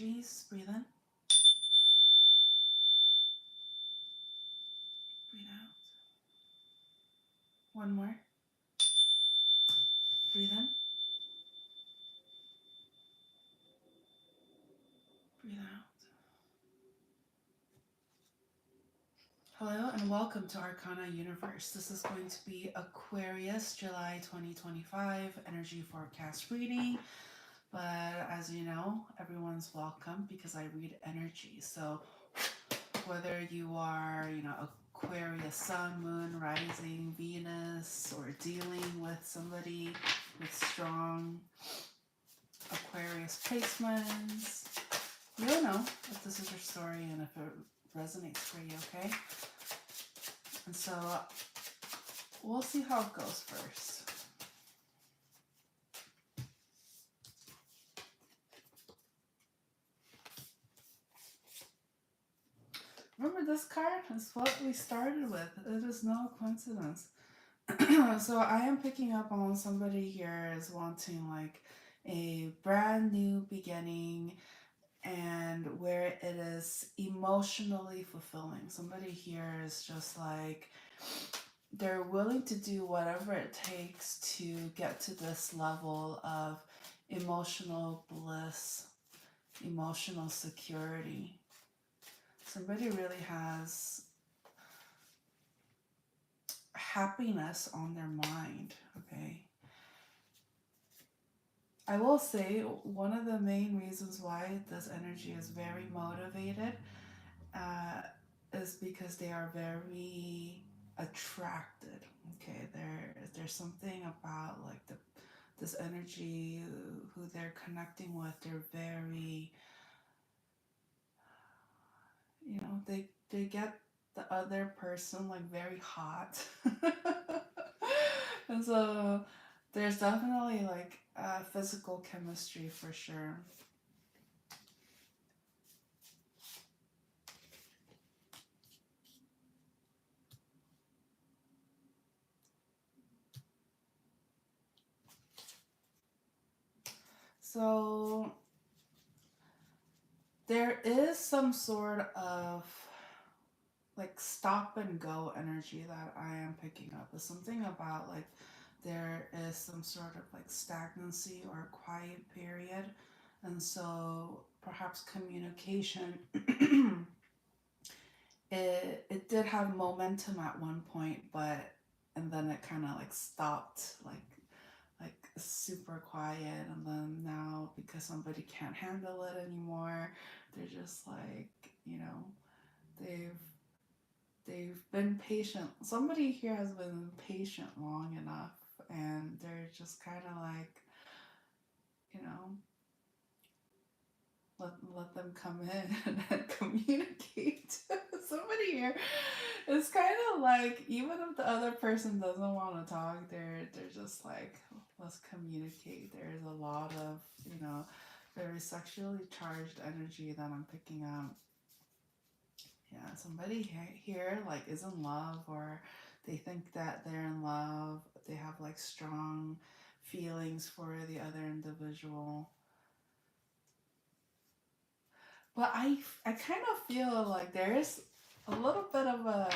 energies. Breathe in. Breathe out. One more. Breathe in. Breathe out. Hello and welcome to Arcana Universe. This is going to be Aquarius, July 2025 energy forecast reading. But as you know, everyone's welcome because I read energy. So whether you are, Aquarius, Sun, Moon, Rising, Venus, or dealing with somebody with strong Aquarius placements, you'll know if this is your story and if it resonates for you, okay? And so we'll see how it goes first. Remember, this card is what we started with. It is no coincidence. So I am picking up on somebody here is wanting like a brand new beginning and where it is emotionally fulfilling. Somebody here is just like they're willing to do whatever it takes to get to this level of emotional bliss, emotional security. Somebody really has happiness on their mind, okay? I will say one of the main reasons why this energy is very motivated is because they are very attracted, okay? There's something about like this energy, who they're connecting with, they're very, they get the other person like very hot. And so there's definitely like physical chemistry for sure. So there is some sort of like stop and go energy that I am picking up. There's something about like there is some sort of like stagnancy or quiet period. And so perhaps communication, it did have momentum at one point, and then it kind of like stopped, like super quiet, and then now because somebody can't handle it anymore, they're just like, they've been patient. Somebody here has been patient long enough, and they're just kind of like, let them come in and communicate. Somebody here is kind of like, even if the other person doesn't want to talk, they're just like, let's communicate. There's a lot of, very sexually charged energy that I'm picking up. Yeah, somebody here like is in love, or they think that they're in love. They have like strong feelings for the other individual. But I kind of feel like there's a little bit of a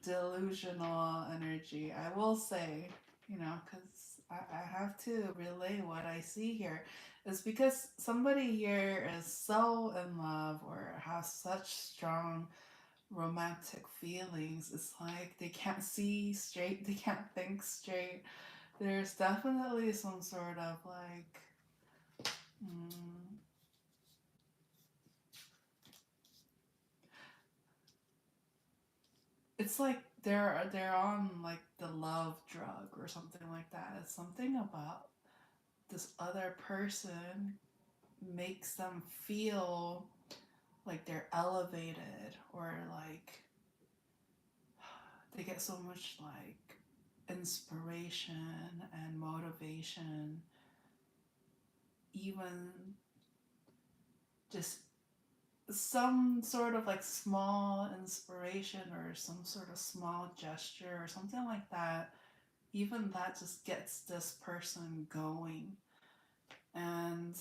delusional energy, I will say, because I have to relay what I see here. It's because somebody here is so in love or has such strong romantic feelings. It's like they can't see straight, they can't think straight. There's definitely some sort of like, it's like they're on like the love drug or something like that. It's something about this other person makes them feel like they're elevated, or like they get so much like inspiration and motivation, even just some sort of like small inspiration or some sort of small gesture or something like that, even that just gets this person going. And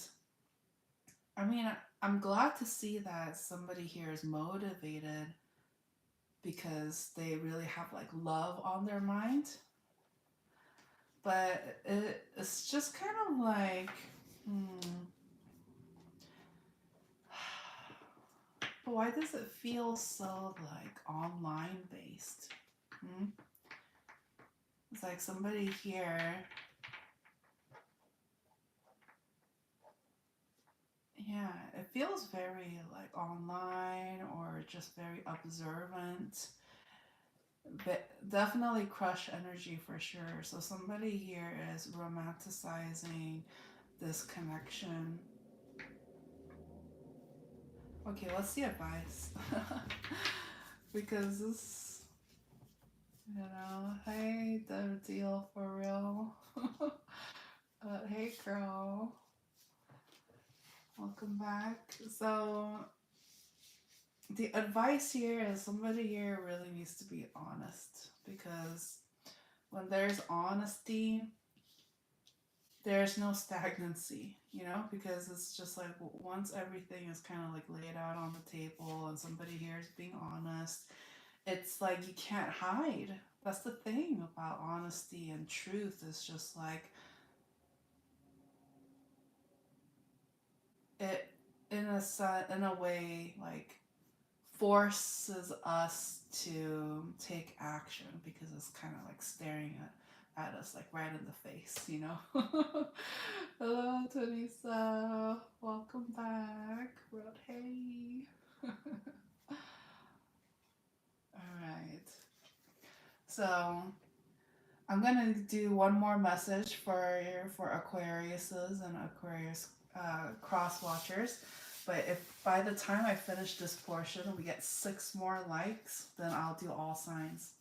I mean, I'm glad to see that somebody here is motivated because they really have like love on their mind. But it's just kind of like, hmm, but why does it feel so like online based? Hmm? It's like somebody here, yeah, it feels very like online or just very observant. But definitely crush energy for sure. So somebody here is romanticizing this connection. Okay, what's the advice? Because this, hey, the deal for real. Hey, girl, welcome back. So the advice here is somebody here really needs to be honest because when there's honesty, there's no stagnancy, because it's just like once everything is kind of like laid out on the table and somebody here is being honest, it's like you can't hide. That's the thing about honesty and truth. It's just like it, in a way, like forces us to take action because it's kind of like staring at us like right in the face. Hello, Tanisa. Welcome back. Rod, hey. All right. So I'm gonna do one more message for Aquariuses and Aquarius cross watchers. But if by the time I finish this portion we get 6 more likes, then I'll do all signs.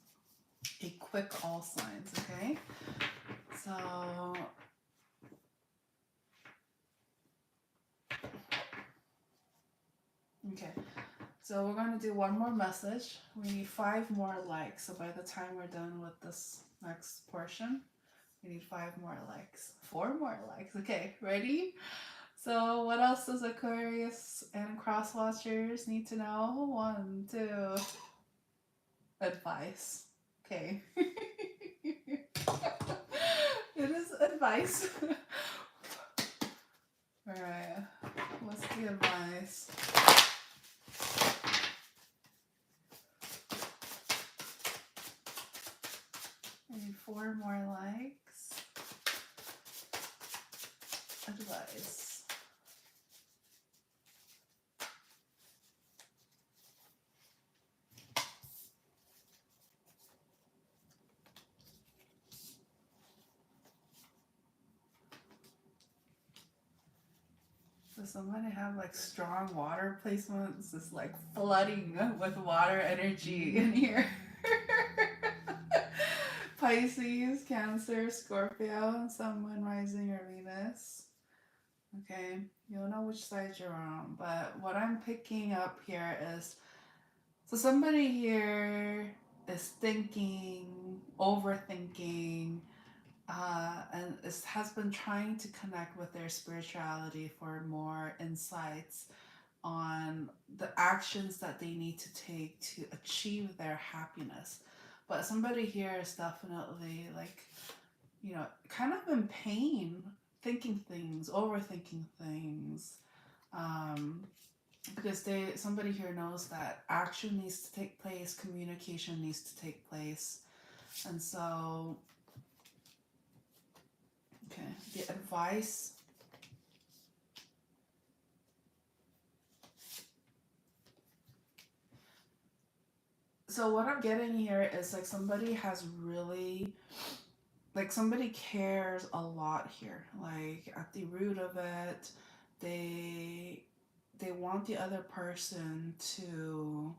A quick all signs, okay? So okay. So we're going to do one more message. We need 5 more likes. So by the time we're done with this next portion, we need 5 more likes. 4 more likes. Okay, ready? So what else does Aquarius and cross watchers need to know? 1, 2. Advice. Okay. It is advice. Alright. What's the advice? I need 4 more likes. Advice. Does somebody have like strong water placements? It's like flooding with water energy in here. Pisces, Cancer, Scorpio, Sun, Moon, Rising, or Venus. Okay, you'll know which side you're on. But what I'm picking up here is, so somebody here is thinking, overthinking, and has been trying to connect with their spirituality for more insights on the actions that they need to take to achieve their happiness. But somebody here is definitely like, kind of in pain, thinking things, overthinking things. Um, because somebody here knows that action needs to take place, communication needs to take place. And so, okay, the advice. So what I'm getting here is like somebody has really, like somebody cares a lot here. Like at the root of it, they want the other person to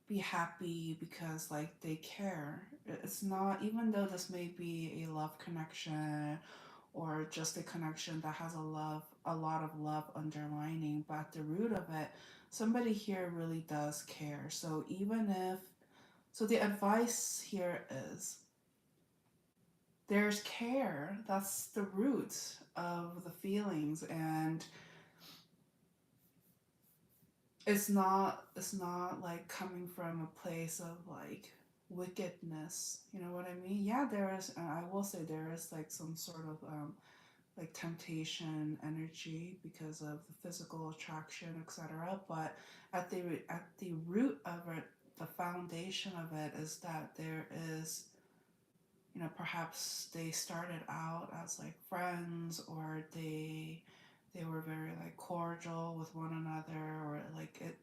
be happy because like they care. It's not, even though this may be a love connection or just a connection that has a lot of love underlining, but at the root of it, somebody here really does care. So even if, so the advice here is there's care. That's the root of the feelings. And it's not like coming from a place of like wickedness. You know what I mean? Yeah, there is. I will say there is like some sort of like temptation energy because of the physical attraction, etc. But at the root of it, the foundation of it is that there is, perhaps they started out as like friends, or they were very like cordial with one another, or like it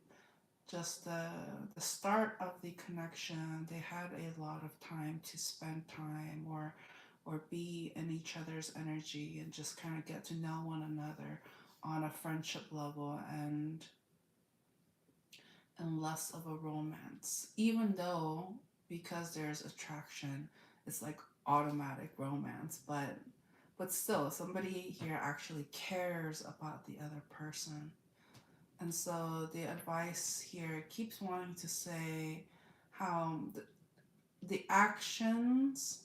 just the start of the connection, they had a lot of time to spend time, or be in each other's energy and just kind of get to know one another on a friendship level, and less of a romance, even though, because there's attraction, it's like automatic romance, but still somebody here actually cares about the other person. And so the advice here keeps wanting to say how the actions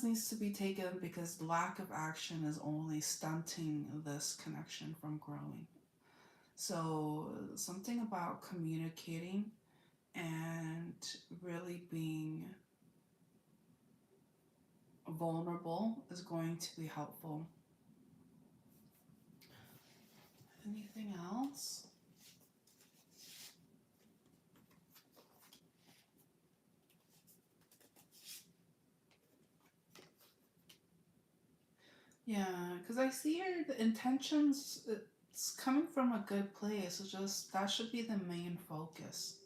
needs to be taken, because lack of action is only stunting this connection from growing. So something about communicating and really being vulnerable is going to be helpful. Anything else? Yeah, because I see here the intentions, it's coming from a good place. It's just that should be the main focus.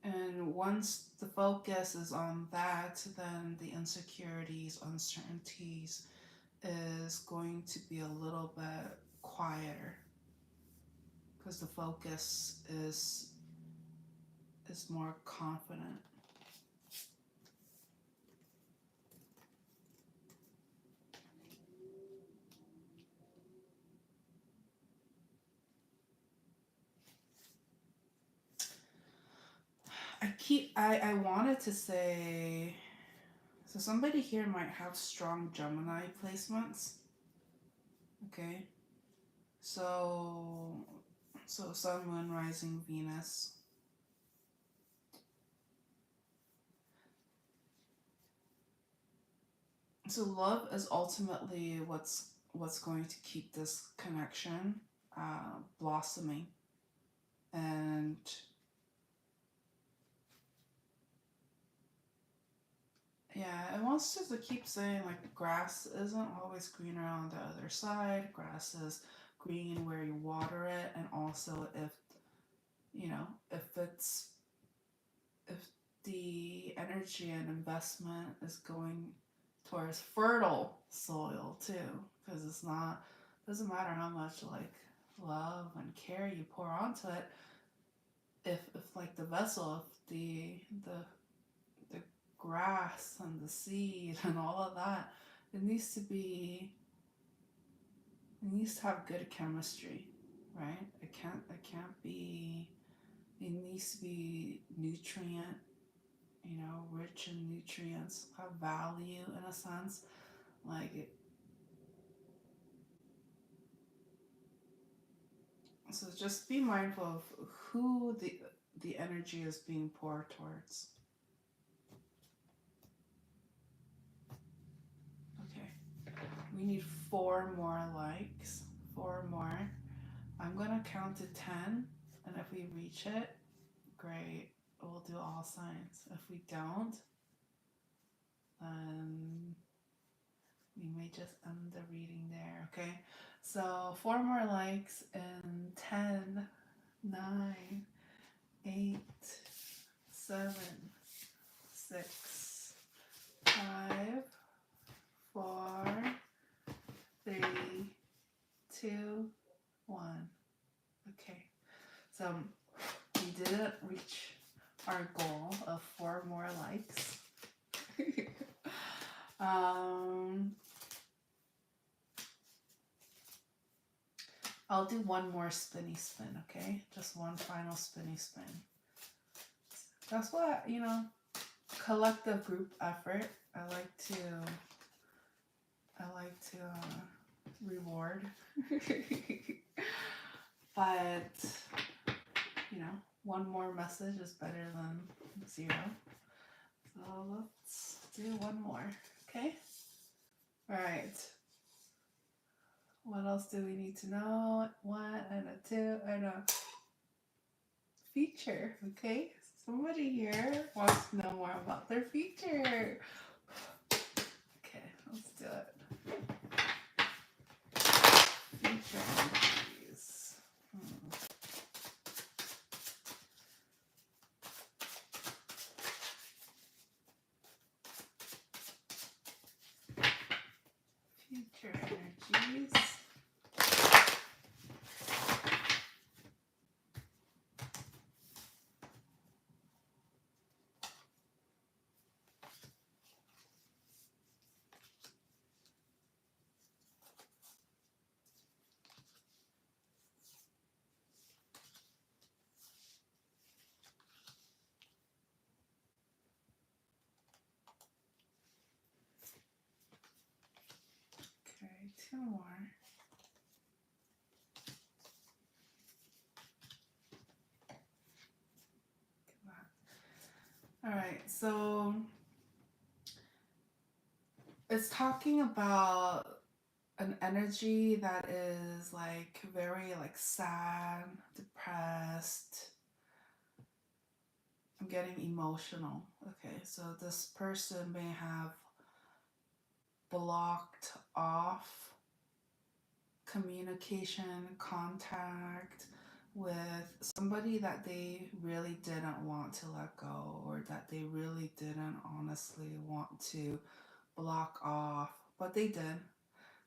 And once the focus is on that, then the insecurities, uncertainties is going to be a little bit quieter, because the focus is more confident. I wanted to say, so somebody here might have strong Gemini placements. Okay. So sun, moon, rising, Venus. So love is ultimately what's going to keep this connection blossoming. And yeah, it wants to keep saying like grass isn't always greener on the other side. Grass is green where you water it, and also if it's if the energy and investment is going towards fertile soil too, because it's not, doesn't matter how much like love and care you pour onto it, if like the vessel, if the grass and the seed and all of that, it needs to be, it needs to have good chemistry, right? It can't be, it needs to be nutrient, rich in nutrients, have value in a sense. Like it, so just be mindful of who the energy is being poured towards. Okay, we need 4 more likes. 4 more. I'm gonna count to 10, and if we reach it, great. We'll do all signs. If we don't, then we may just end the reading there. Okay, so 4 more likes in 10, 9, 8, 7, 6, 5, 4, 3, 2, 1. Okay, so we didn't reach our goal of 4 more likes. I'll do one more spinny spin, okay? Just one final spinny spin. That's what, collective group effort. I like to reward. But, you know, one more message is better than 0. So let's do one more, okay? All right. What else do we need to know? 1 and a 2 and a feature, okay? Somebody here wants to know more about their feature. Okay, let's do it. Feature energies. Future energies. Okay, 2 more. All right, so it's talking about an energy that is like very like sad, depressed. I'm getting emotional. Okay, so this person may have blocked off communication, contact with somebody that they really didn't want to let go, or that they really didn't honestly want to block off, but they did,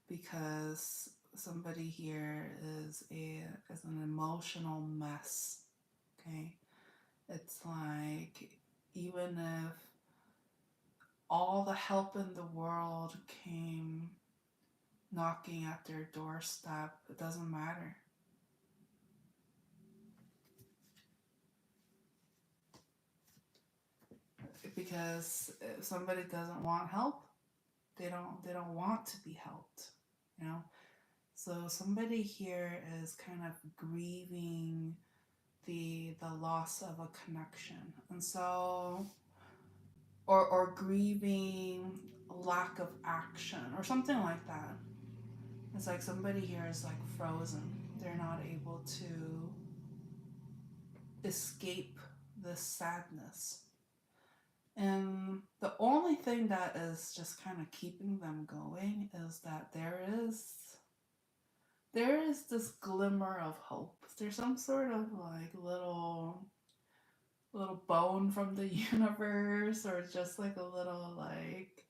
because somebody here is an emotional mess. Okay, it's like, even if all the help in the world came knocking at their doorstep, it doesn't matter. Because if somebody doesn't want help, they don't want to be helped, you know. So somebody here is kind of grieving the loss of a connection, and so or grieving lack of action or something like that. It's like somebody here is like frozen. They're not able to escape this sadness. And the only thing that is just kind of keeping them going is that there is this glimmer of hope. There's some sort of like little bone from the universe, or just like a little, like,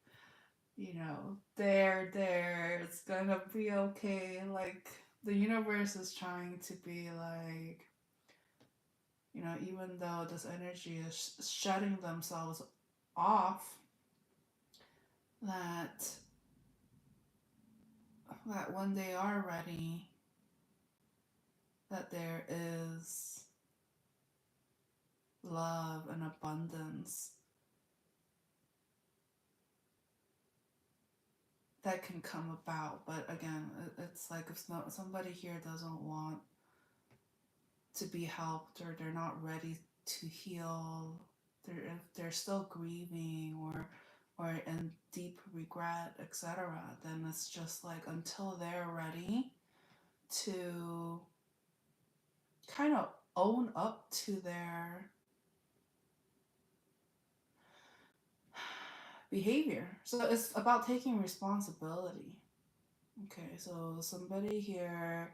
you know, it's gonna be okay. Like, the universe is trying to be like, you know, even though this energy is shutting themselves off, that when they are ready, that there is love and abundance that can come about. But again, it's like, if somebody here doesn't want to be helped, or they're not ready to heal, if they're still grieving, or in deep regret, etc., then it's just like, until they're ready to kind of own up to their behavior. So it's about taking responsibility. Okay, so somebody here,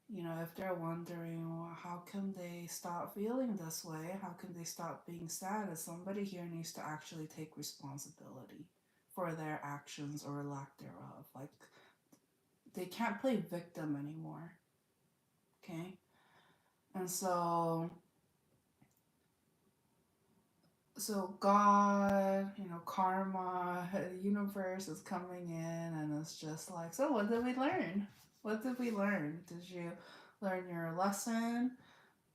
you know, if they're wondering, well, how can they stop feeling this way? How can they stop being sad? Somebody here needs to actually take responsibility for their actions or lack thereof. Like, they can't play victim anymore. Okay? And so God, you know, karma, the universe is coming in, and it's just like, so what did we learn? What did we learn? Did you learn your lesson?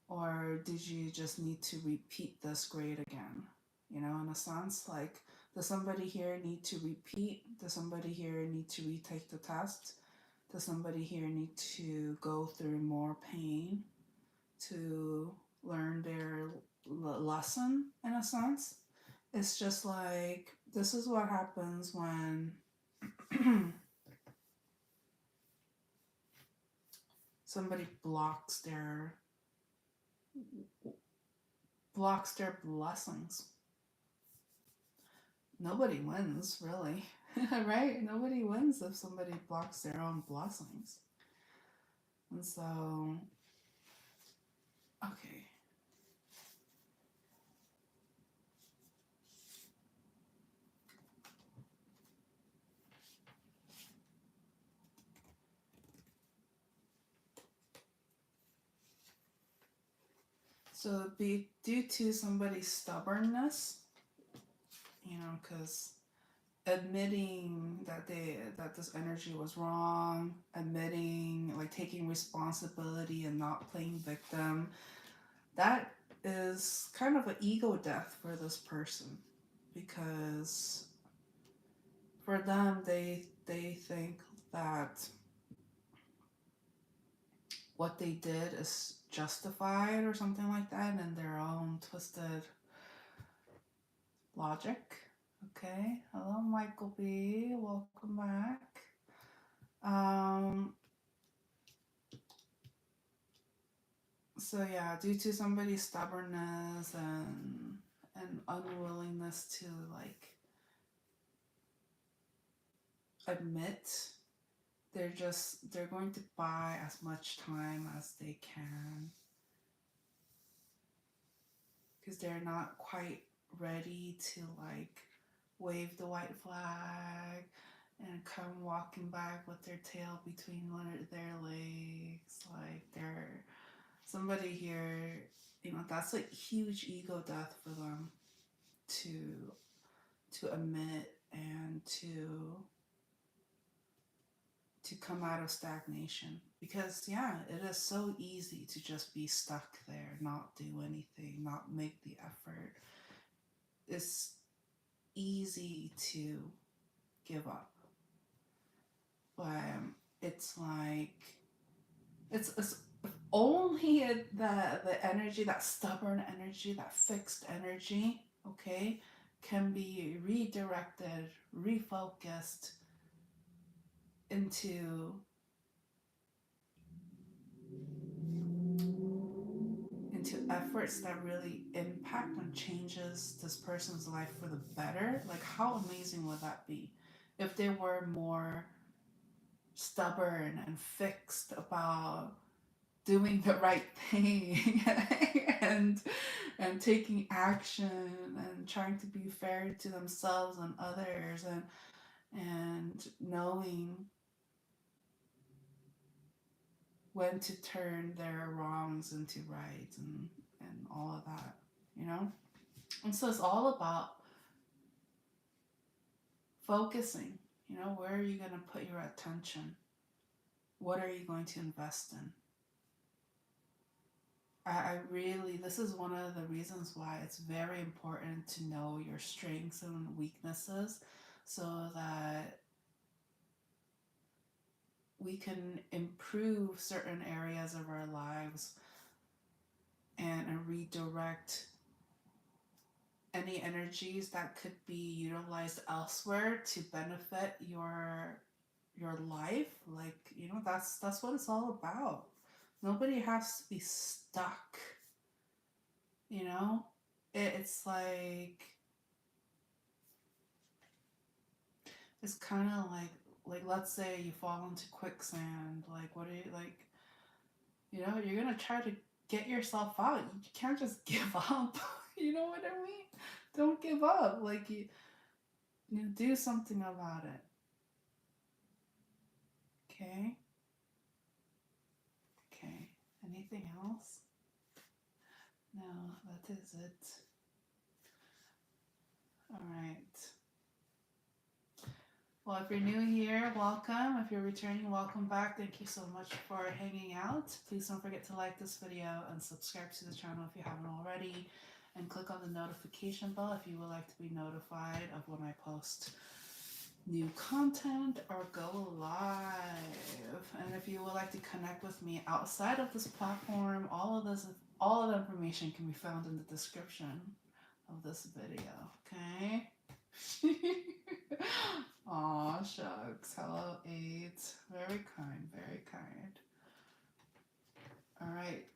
Or did you just need to repeat this grade again? You know, in a sense, like, does somebody here need to repeat? Does somebody here need to retake the test? Does somebody here need to go through more pain to learn their lesson in a sense? It's just like, this is what happens when somebody blocks their blessings. Nobody wins, really. Right? Nobody wins if somebody blocks their own blessings. And so, okay. So it'd be due to somebody's stubbornness, you know, because admitting that this energy was wrong, admitting, like, taking responsibility and not playing victim, that is kind of an ego death for this person, because for them they think that what they did is justified or something like that in their own twisted logic. Okay, hello Michael B, welcome back. So yeah, due to somebody's stubbornness and unwillingness to, like, admit, they're going to buy as much time as they can, because they're not quite ready to, like, wave the white flag and come walking back with their tail between their legs. Like, they're somebody here, you know, that's a huge ego death for them to admit and to come out of stagnation. Because yeah, it is so easy to just be stuck there, not do anything, not make the effort. It's easy to give up. But it's like, it's only the energy, that stubborn energy, that fixed energy, okay, can be redirected, refocused into efforts that really impact and changes this person's life for the better. Like, how amazing would that be if they were more stubborn and fixed about doing the right thing and taking action and trying to be fair to themselves and others, and knowing when to turn their wrongs into rights and all of that, you know? And so it's all about focusing, you know, where are you going to put your attention? What are you going to invest in? I really, this is one of the reasons why it's very important to know your strengths and weaknesses, so that we can improve certain areas of our lives and redirect any energies that could be utilized elsewhere to benefit your life. Like, you know, that's what it's all about. Nobody has to be stuck, you know? It's like, it's kind of like, let's say you fall into quicksand. Like, what do you, like, you know, you're gonna try to get yourself out. You can't just give up. You know what I mean? Don't give up. Like, you do something about it. Okay? Okay. Anything else? No, that is it. Alright. Well, if you're new here, welcome. If you're returning, welcome back. Thank you so much for hanging out. Please don't forget to like this video and subscribe to the channel if you haven't already. And click on the notification bell if you would like to be notified of when I post new content or go live. like to connect with me outside of this platform, all of the information can be found in the description of this video, okay? Aw, shucks. Hello, 8. Very kind, very kind. All right.